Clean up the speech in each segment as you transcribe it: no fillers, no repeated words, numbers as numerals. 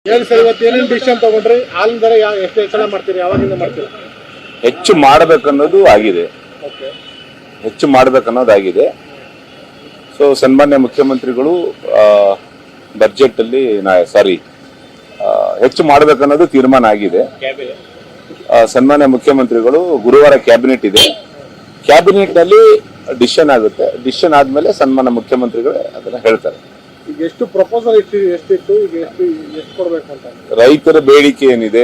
ಹೇಳಿ ಸರ್, ಇವತ್ತು ಏನೇನು ಡಿಸಿಷನ್ ತಗೊಂಡ್ರಿ? ಹಾಲಿನ ದರ ಎಷ್ಟು ಹೆಚ್ಚಳ ಮಾಡ್ತೀರಿ? ಯಾವಾಗಿಂದ ಮಾಡ್ತೀರಾ? ಹೆಚ್ಚು ಮಾಡಬೇಕನ್ನೋದು ಆಗಿದೆ. ಹೆಚ್ಚು ಮಾಡಬೇಕನ್ನೋದಾಗಿದೆ. ಸೊ ಸನ್ಮಾನ್ಯ ಮುಖ್ಯಮಂತ್ರಿಗಳು ಬಜೆಟ್ ಅಲ್ಲಿ ಹೆಚ್ಚು ಮಾಡಬೇಕನ್ನೋದು ತೀರ್ಮಾನ ಆಗಿದೆ. ಸನ್ಮಾನ್ಯ ಮುಖ್ಯಮಂತ್ರಿಗಳು ಗುರುವಾರ ಕ್ಯಾಬಿನೆಟ್ ಇದೆ. ಕ್ಯಾಬಿನೆಟ್ ನಲ್ಲಿ ಡಿಸಿಷನ್ ಆಗುತ್ತೆ. ಡಿಸಿಷನ್ ಆದ್ಮೇಲೆ ಸನ್ಮಾನ್ಯ ಮುಖ್ಯಮಂತ್ರಿಗಳು ಅದನ್ನ ಹೇಳ್ತಾರೆ. ಈಗ ಎಷ್ಟು ಪ್ರಪೋಸಲ್ ಎಷ್ಟಿತ್ತು, ಈಗ ಎಷ್ಟು ಕೊಡಬೇಕು ಅಂತ? ರೈತರ ಬೇಡಿಕೆ ಏನಿದೆ,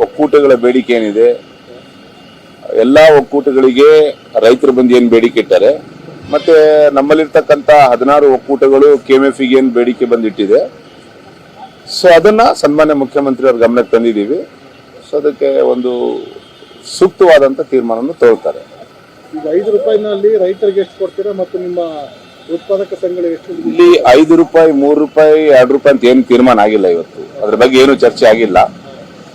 ಒಕ್ಕೂಟಗಳ ಬೇಡಿಕೆ ಏನಿದೆ, ಎಲ್ಲಾ ಒಕ್ಕೂಟಗಳಿಗೆ ರೈತರು ಬಂದು ಏನ್ ಬೇಡಿಕೆ ಇಟ್ಟಾರೆ, ಮತ್ತೆ ನಮ್ಮಲ್ಲಿರ್ತಕ್ಕಂಥ 16 ಒಕ್ಕೂಟಗಳು KMF ಗೆ ಏನ್ ಬೇಡಿಕೆ ಬಂದಿಟ್ಟಿದೆ, ಸೊ ಅದನ್ನ ಸನ್ಮಾನ್ಯ ಮುಖ್ಯಮಂತ್ರಿ ಅವ್ರ ಗಮನಕ್ಕೆ ತಂದಿದ್ದೀವಿ. ಸೊ ಅದಕ್ಕೆ ಒಂದು ಸೂಕ್ತವಾದಂತ ತೀರ್ಮಾನವನ್ನು ತಗೊಳ್ತಾರೆ. ಈಗ 5 ರೂಪಾಯಿನಲ್ಲಿ ರೈತರಿಗೆ ಎಷ್ಟು ಕೊಡ್ತೀರಾ ಮತ್ತು ನಿಮ್ಮ ಉತ್ಪಾದಕ ಸಂಘಗಳಿಗೆ ಎಷ್ಟು? ಇಲ್ಲಿ 5 ರೂಪಾಯಿ, 3 ರೂಪಾಯಿ, 2 ರೂಪಾಯಿ ಅಂತ ಏನು ತೀರ್ಮಾನ ಆಗಿಲ್ಲ. ಇವತ್ತು ಅದ್ರ ಬಗ್ಗೆ ಏನು ಚರ್ಚೆ ಆಗಿಲ್ಲ.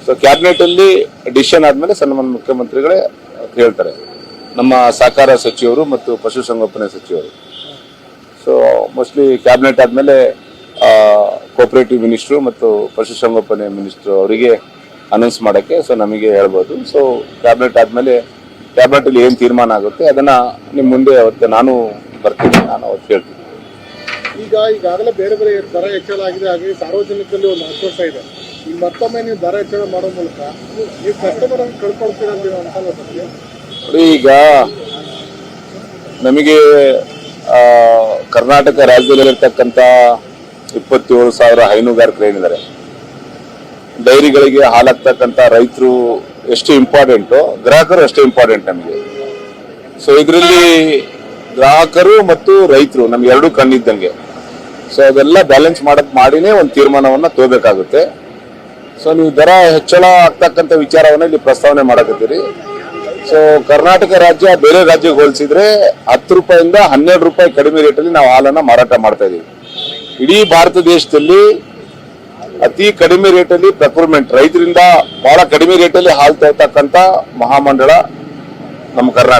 ಸೊ ಕ್ಯಾಬಿನೆಟ್ ಅಲ್ಲಿ ಡಿಸಿಷನ್ ಆದ್ಮೇಲೆ ಸನ್ಮಾನ್ಯ ಮುಖ್ಯಮಂತ್ರಿಗಳೇ ಹೇಳ್ತಾರೆ. ನಮ್ಮ ಸಹಕಾರ ಸಚಿವರು ಮತ್ತು ಪಶುಸಂಗೋಪನೆ ಸಚಿವರು. ಸೊ ಮೋಸ್ಟ್ಲಿ ಕ್ಯಾಬಿನೆಟ್ ಆದ್ಮೇಲೆ ಕೋಆಪರೇಟಿವ್ ಮಿನಿಸ್ಟ್ರು ಮತ್ತು ಪಶುಸಂಗೋಪನೆ ಮಿನಿಸ್ಟ್ರು ಅವರಿಗೆ ಅನೌನ್ಸ್ ಮಾಡಕ್ಕೆ ನಮಗೆ ಹೇಳ್ಬೋದು. ಸೊ ಕ್ಯಾಬಿನೆಟ್ ಆದ್ಮೇಲೆ ಕ್ಯಾಬಿನೆಟ್ ಅಲ್ಲಿ ಏನ್ ತೀರ್ಮಾನ ಆಗುತ್ತೆ ಅದನ್ನ ನಿಮ್ ಮುಂದೆ ಅವತ್ತು ನಾನು ಬರ್ತೀನಿ, ನಾನು ಅವತ್ತು ಹೇಳ್ತೀನಿ. ಈಗಾಗಲೇ ಬೇರೆ ಬೇರೆ ದರ ಹೆಚ್ಚಳ ಆಗಿದೆ, ಹಾಗೆ ಸಾರ್ವಜನಿಕರಲ್ಲಿ ಒಂದು ಆಕ್ರೋಶ ಇದೆ. ಈಗ ಮತ್ತೊಮ್ಮೆ ನೀವು ದರ ಹೆಚ್ಚಳ ಮಾಡೋ ಮೂಲಕ ನೀವು ಕಸ್ಟಮರ್ ಅನ್ನು ಕಳ್ಕೊಳ್ತೀರಾ ಅಂತ ಸತ್ಯ? ಈಗ ನಮಗೆ ಕರ್ನಾಟಕ ರಾಜ್ಯದಲ್ಲಿರ್ತಕ್ಕಂಥ 27,000 ಹೈನುಗಾರಿಕರು ಏನಿದ್ದಾರೆ, ಡೈರಿಗಳಿಗೆ ಹಾಲಾಗ್ತಕ್ಕಂಥ ರೈತರು ಎಷ್ಟು ಇಂಪಾರ್ಟೆಂಟು, ಗ್ರಾಹಕರು ಅಷ್ಟೇ ಇಂಪಾರ್ಟೆಂಟ್ ನಮಗೆ. ಸೊ ಇದರಲ್ಲಿ ಗ್ರಾಹಕರು ಮತ್ತು ರೈತರು ನಮ್ಗೆ ಎರಡೂ ಕಣ್ಣಿದ್ದಂಗೆ. ಸೊ ಅದೆಲ್ಲ ಬ್ಯಾಲೆನ್ಸ್ ಮಾಡಿನೇ ಒಂದು ತೀರ್ಮಾನವನ್ನ ತಗೋಬೇಕಾಗುತ್ತೆ. ಸೊ ನೀವು ದರ ಹೆಚ್ಚಳ ಆಗ್ತಕ್ಕಂಥ ವಿಚಾರವನ್ನ ಇಲ್ಲಿ ಪ್ರಸ್ತಾವನೆ ಮಾಡಕತ್ತೀರಿ. ಸೊ ಕರ್ನಾಟಕ ರಾಜ್ಯ ಬೇರೆ ರಾಜ್ಯಕ್ಕೆ ಹೋಲಿಸಿದ್ರೆ 10 ರೂಪಾಯಿಂದ 12 ರೂಪಾಯಿ ಕಡಿಮೆ ರೇಟಲ್ಲಿ ನಾವು ಹಾಲನ್ನ ಮಾರಾಟ ಮಾಡ್ತಾ ಇದೀವಿ. ಇಡೀ ಭಾರತ ದೇಶದಲ್ಲಿ ಅತಿ ಕಡಿಮೆ ರೇಟಲ್ಲಿ ಪ್ರೊಕ್ಯೂರ್ಮೆಂಟ್, ರೈತರಿಂದ ಬಹಳ ಕಡಿಮೆ ರೇಟಲ್ಲಿ ಹಾಲು ತಗೊಳ್ತಕ್ಕಂಥ ಮಹಾಮಂಡಳ ನಮ್ಮ ಕರ್ನಾಟಕ.